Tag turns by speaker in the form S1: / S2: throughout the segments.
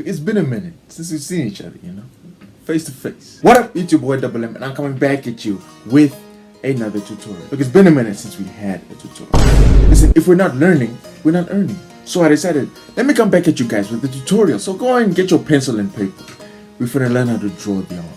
S1: Look, it's been a minute since we've seen each other, face to face. What up, it's your boy Double M, and I'm coming back at you with another tutorial. Look, it's been a minute since we had a tutorial. Listen, if we're not learning, we're not earning. So I decided, let me come back at you guys with a tutorial. So go ahead and get your pencil and paper. We're gonna learn how to draw the arm.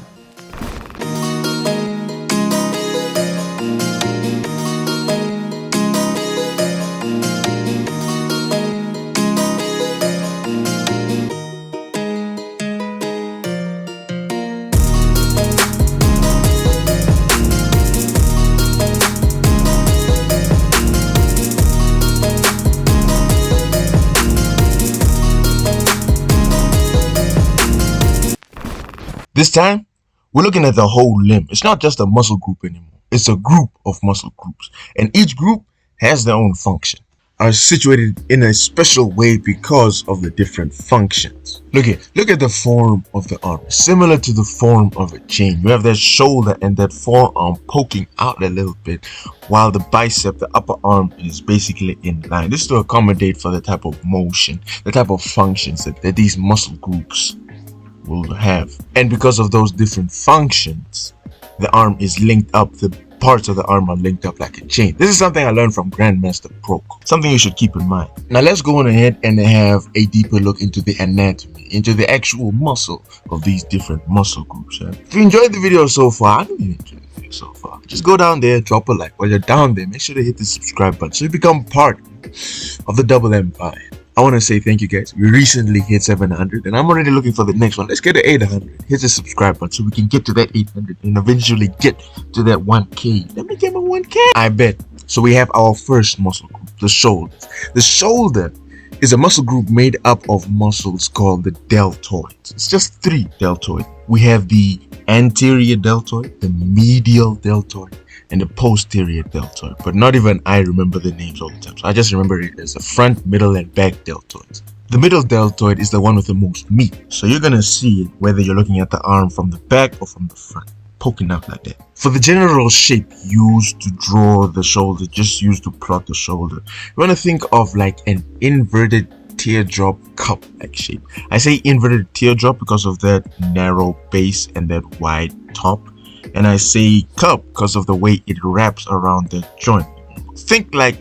S1: This time, we're looking at the whole limb. It's not just a muscle group anymore. It's a group of muscle groups. And each group has their own function. Are situated in a special way because of the different functions. Look here. Look at the form of the arm. Similar to the form of a chain. You have that shoulder and that forearm poking out a little bit, while the bicep, the upper arm, is basically in line. This is to accommodate for the type of motion, the type of functions that these muscle groups will have. And because of those different functions, the arm is linked up. The parts of the arm are linked up like a chain. This is something I learned from Grandmaster Pro, something you should keep in mind. Now let's go on ahead and have a deeper look into the anatomy, into the actual muscle of these different muscle groups. If you enjoyed the video so far, I know you enjoyed the video so far, just go down there, drop a like. While you're down there, make sure to hit the subscribe button so you become part of the Double Empire. I want to say thank you guys. We recently hit 700 and I'm already looking for the next one. Let's get to 800. Hit the subscribe button so we can get to that 800 and eventually get to that 1K. Let me get my 1K. I bet. So we have our first muscle group, the shoulders. The shoulder is a muscle group made up of muscles called the deltoids. It's just 3 deltoids. We have the anterior deltoid, the medial deltoid, and the posterior deltoid, but not even I remember the names all the time, so I just remember it as the front, middle, and back deltoids. The middle deltoid is the one with the most meat, so you're gonna see it whether you're looking at the arm from the back or from the front, poking out like that. For the general shape used to draw the shoulder, just used to plot the shoulder, you want to think of like an inverted teardrop cup like shape. I say inverted teardrop because of that narrow base and that wide top. And I say cup because of the way it wraps around the joint. Think like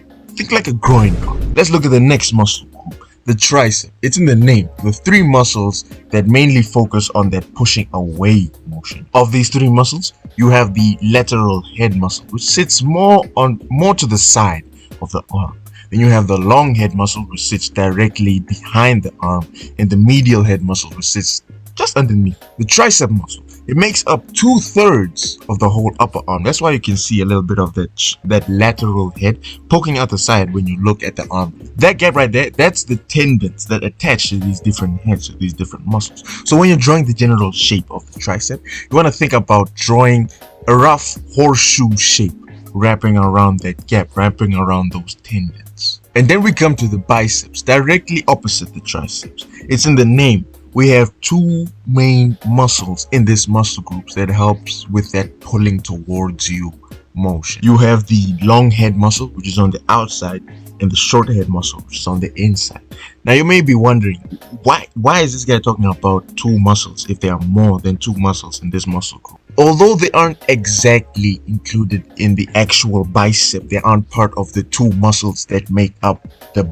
S1: a groin guard. Let's look at the next muscle group, the tricep. It's in the name. The 3 muscles that mainly focus on that pushing away motion. Of these 3 muscles, you have the lateral head muscle, which sits more to the side of the arm. Then you have the long head muscle, which sits directly behind the arm, and the medial head muscle, which sits just underneath. The tricep muscle, it makes up 2/3 of the whole upper arm. That's why you can see a little bit of that lateral head poking out the side when you look at the arm. That gap right there, that's the tendons that attach to these different heads, to these different muscles. So when you're drawing the general shape of the tricep, you want to think about drawing a rough horseshoe shape, wrapping around that gap, wrapping around those tendons. And then we come to the biceps, directly opposite the triceps. It's in the name. We have 2 main muscles in this muscle groups that helps with that pulling towards you motion. You have the long head muscle, which is on the outside, and the short head muscle, which is on the inside. Now you may be wondering, why is this guy talking about 2 muscles if there are more than 2 muscles in this muscle group? Although they aren't exactly included in the actual bicep, they aren't part of the 2 muscles that make up the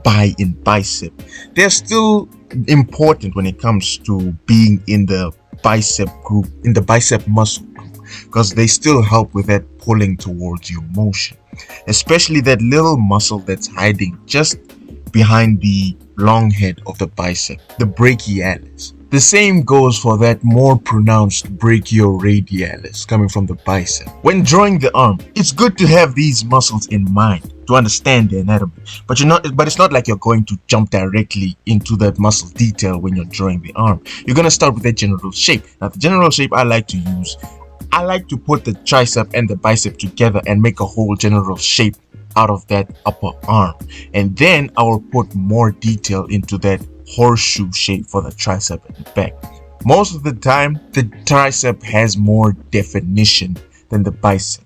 S1: bicep. They're still important when it comes to being in the bicep group, in the bicep muscle group, because they still help with that pulling towards you motion, especially that little muscle that's hiding just behind the long head of the bicep, the brachialis. The same goes for that more pronounced brachioradialis coming from the bicep. When drawing the arm, it's good to have these muscles in mind to understand the anatomy, but it's not like you're going to jump directly into that muscle detail when you're drawing the arm. You're going to start with that general shape. Now the general shape I like to put the tricep and the bicep together and make a whole general shape out of that upper arm, and then I will put more detail into that horseshoe shape for the tricep and the back. Most of the time the tricep has more definition than the bicep.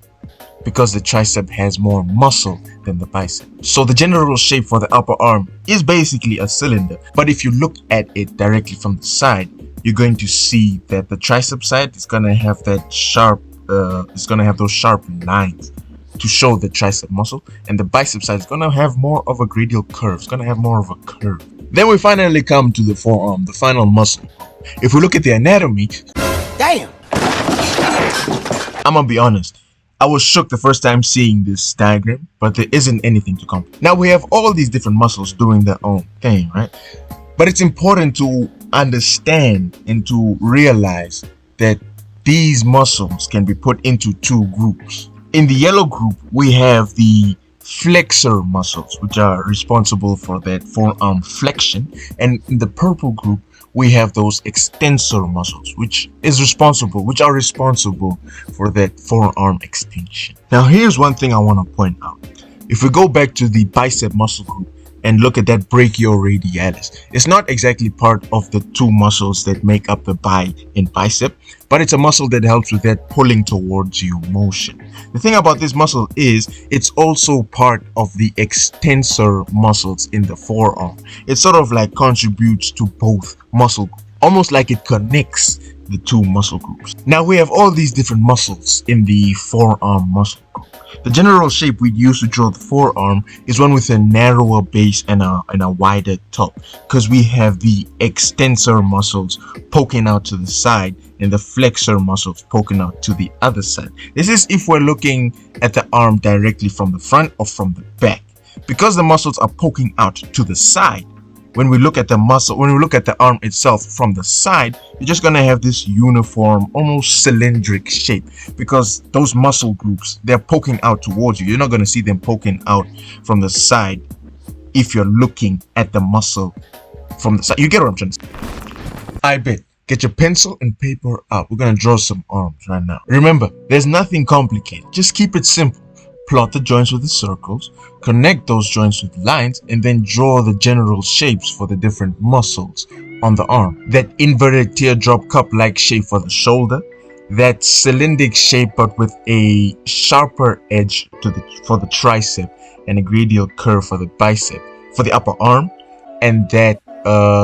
S1: because the tricep has more muscle than the bicep. So the general shape for the upper arm is basically a cylinder, but if you look at it directly from the side, you're going to see that the tricep side is going to have that sharp those sharp lines to show the tricep muscle, and the bicep side is going to have more of a gradient curve. It's going to have more of a curve. Then we finally come to the forearm, the final muscle. If we look at the anatomy,
S2: damn,
S1: I'm gonna be honest, I was shook the first time seeing this diagram, but there isn't anything to complicate. Now we have all these different muscles doing their own thing, right? But it's important to understand and to realize that these muscles can be put into two groups. In the yellow group, we have the flexor muscles, which are responsible for that forearm flexion, and in the purple group we have those extensor muscles, which are responsible for that forearm extension. Now here's one thing I want to point out. If we go back to the bicep muscle group and look at that brachioradialis, it's not exactly part of the two muscles that make up the bi in bicep, but it's a muscle that helps with that pulling towards you motion. The thing about this muscle is it's also part of the extensor muscles in the forearm. It sort of like contributes to both muscle groups, almost like it connects the two muscle groups. Now we have all these different muscles in the forearm muscle group. The general shape we use to draw the forearm is one with a narrower base and a wider top, because we have the extensor muscles poking out to the side and the flexor muscles poking out to the other side. This is if we're looking at the arm directly from the front or from the back. Because the muscles are poking out to the side, when we look at the arm itself from the side, you're just gonna have this uniform, almost cylindric shape, because those muscle groups, they're poking out towards you. You're not gonna see them poking out from the side if you're looking at the muscle from the side. You get what I'm trying to say? I bet. Get your pencil and paper out. We're gonna draw some arms right now. Remember, there's nothing complicated. Just keep it simple. Plot the joints with the circles, connect those joints with lines, and then draw the general shapes for the different muscles on the arm. That inverted teardrop cup-like shape for the shoulder, that cylindric shape but with a sharper edge for the tricep, and a gradient curve for the bicep, for the upper arm, and that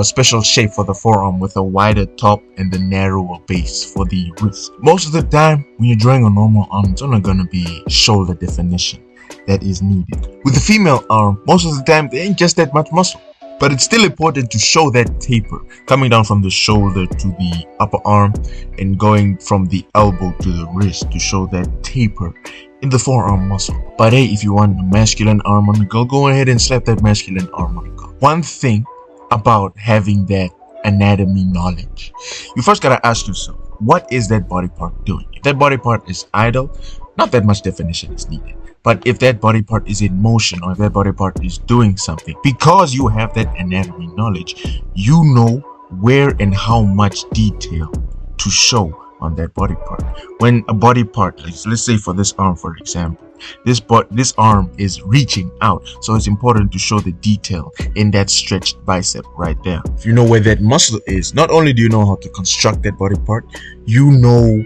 S1: special shape for the forearm with a wider top and the narrower base for the wrist. Most of the time when you're drawing a normal arm, it's only going to be shoulder definition that is needed. With the female arm, most of the time there ain't just that much muscle, but it's still important to show that taper coming down from the shoulder to the upper arm and going from the elbow to the wrist to show that taper in the forearm muscle. But hey, if you want a masculine arm on the girl, go ahead and slap that masculine arm on the girl. One thing about having that anatomy knowledge, you first gotta ask yourself, what is that body part doing? If that body part is idle, not that much definition is needed. But if that body part is in motion, or if that body part is doing something, because you have that anatomy knowledge, you know where and how much detail to show on that body part. When a body part, like let's say for this arm for example, this arm is reaching out, so it's important to show the detail in that stretched bicep right there. If you know where that muscle is, not only do you know how to construct that body part, you know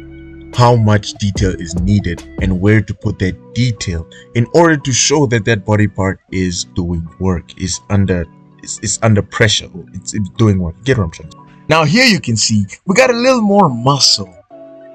S1: how much detail is needed and where to put that detail in order to show that that body part is doing work, is under pressure, it's doing work. Get what I'm trying to say? Now here you can see we got a little more muscle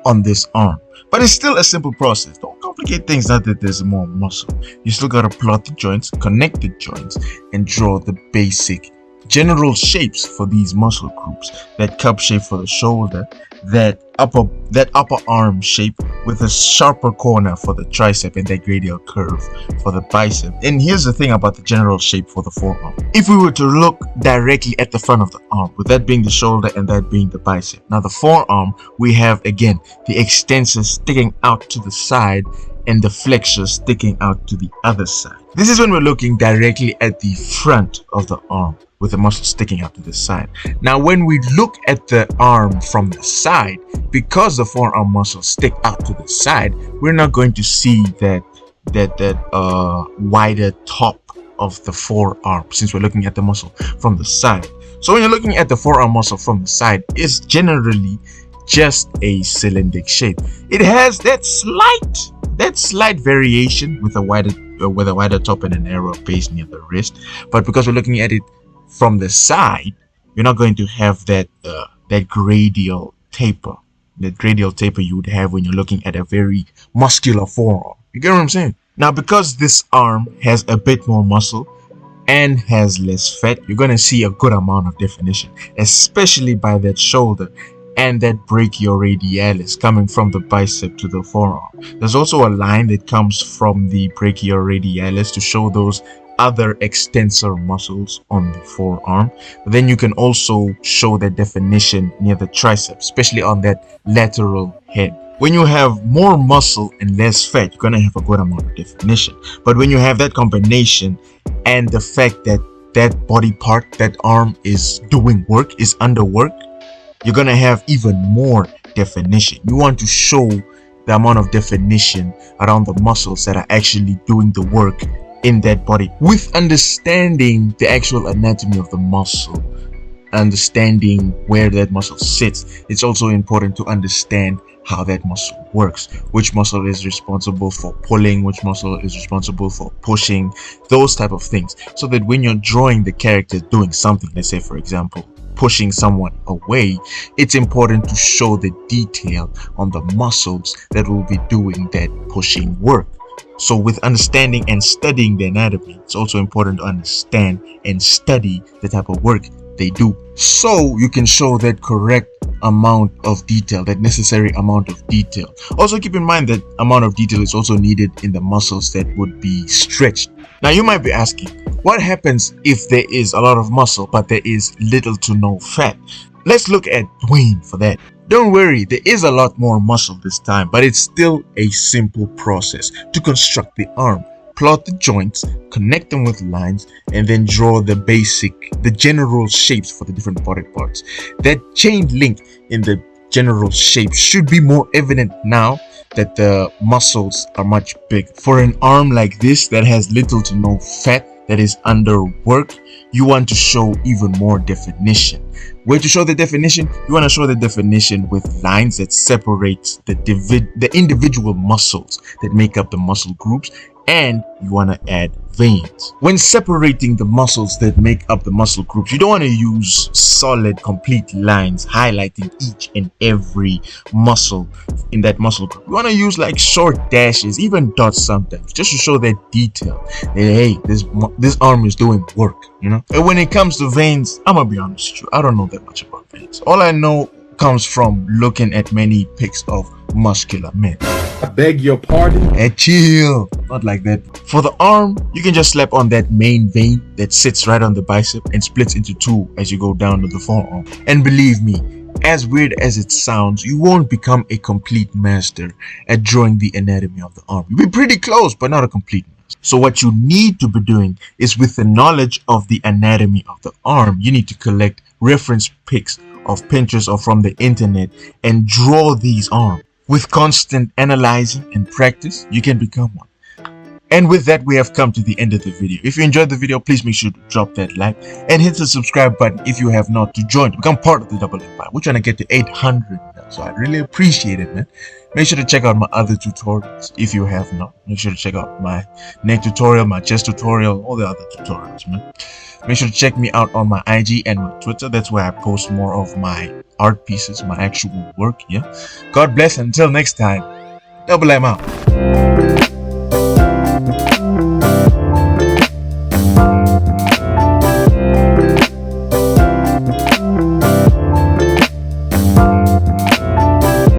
S1: on this arm, but it's still a simple process. Don't complicate things now that there's more muscle. You still gotta plot the joints, connect the joints, and draw the basic general shapes for these muscle groups. That cup shape for the shoulder, that upper arm shape with a sharper corner for the tricep, and that gradient curve for the bicep. And here's the thing about the general shape for the forearm. If we were to look directly at the front of the arm, with that being the shoulder and that being the bicep, now the forearm, we have again the extensor sticking out to the side and the flexor sticking out to the other side. This is when we're looking directly at the front of the arm, with the muscle sticking out to the side. Now when we look at the arm from the side, because the forearm muscles stick out to the side, we're not going to see that wider top of the forearm, since we're looking at the muscle from the side. So when you're looking at the forearm muscle from the side, it's generally just a cylindric shape. It has that slight that slight variation with a wider top and a narrower base near the wrist. But because we're looking at it from the side, you're not going to have that gradial taper. The radial taper you would have when you're looking at a very muscular forearm. You get what I'm saying? Now, because this arm has a bit more muscle and has less fat, you're going to see a good amount of definition, especially by that shoulder and that brachioradialis coming from the bicep to the forearm. There's also a line that comes from the brachioradialis to show those other extensor muscles on the forearm. But then you can also show that definition near the tricep, especially on that lateral head. When you have more muscle and less fat, you're going to have a good amount of definition. But when you have that combination and the fact that that body part, that arm is doing work, is under work, you're going to have even more definition. You want to show the amount of definition around the muscles that are actually doing the work in that body. With understanding the actual anatomy of the muscle, understanding where that muscle sits, it's also important to understand how that muscle works, which muscle is responsible for pulling, which muscle is responsible for pushing, those type of things, so that when you're drawing the character doing something, let's say for example pushing someone away, it's important to show the detail on the muscles that will be doing that pushing work. So with understanding and studying the anatomy, it's also important to understand and study the type of work they do, so you can show that correct amount of detail, that necessary amount of detail. Also keep in mind that amount of detail is also needed in the muscles that would be stretched. Now you might be asking, what happens if there is a lot of muscle but there is little to no fat? Let's look at Dwayne for that. Don't worry, there is a lot more muscle this time, but it's still a simple process to construct the arm. Plot the joints, connect them with lines, and then draw the general shapes for the different body parts. That chain link in the general shape should be more evident now that the muscles are much bigger. For an arm like this that has little to no fat, that is under work, you want to show even more definition. Where to show the definition? You want to show the definition with lines that separate the individual muscles that make up the muscle groups, and you want to add veins. When separating the muscles that make up the muscle groups, you don't want to use solid complete lines highlighting each and every muscle in that muscle group. You want to use like short dashes, even dots sometimes, just to show that detail that, hey, this arm is doing work, you know. And when it comes to veins, I'm gonna be honest with you, I don't know that much about veins. All I know comes from looking at many pics of muscular men.
S2: I beg your pardon?
S1: Hey, chill, not like that. For the arm, you can just slap on that main vein that sits right on the bicep and splits into two as you go down to the forearm. And believe me, as weird as it sounds, you won't become a complete master at drawing the anatomy of the arm. You'll be pretty close, but not a complete master. So what you need to be doing is, with the knowledge of the anatomy of the arm, you need to collect reference pics of Pinterest or from the internet and draw these arms. With constant analyzing and practice, you can become one. And with that, we have come to the end of the video. If you enjoyed the video, please make sure to drop that like and hit the subscribe button if you have not, to join, to become part of the Double Empire. We're trying to get to 800 now, so I'd really appreciate it, man. Make sure to check out my other tutorials if you have not. Make sure to check out my neck tutorial, my chest tutorial, all the other tutorials, man. Make sure to check me out on my IG and my Twitter. That's where I post more of my art pieces, my actual work, yeah. God bless, until next time. Double M out.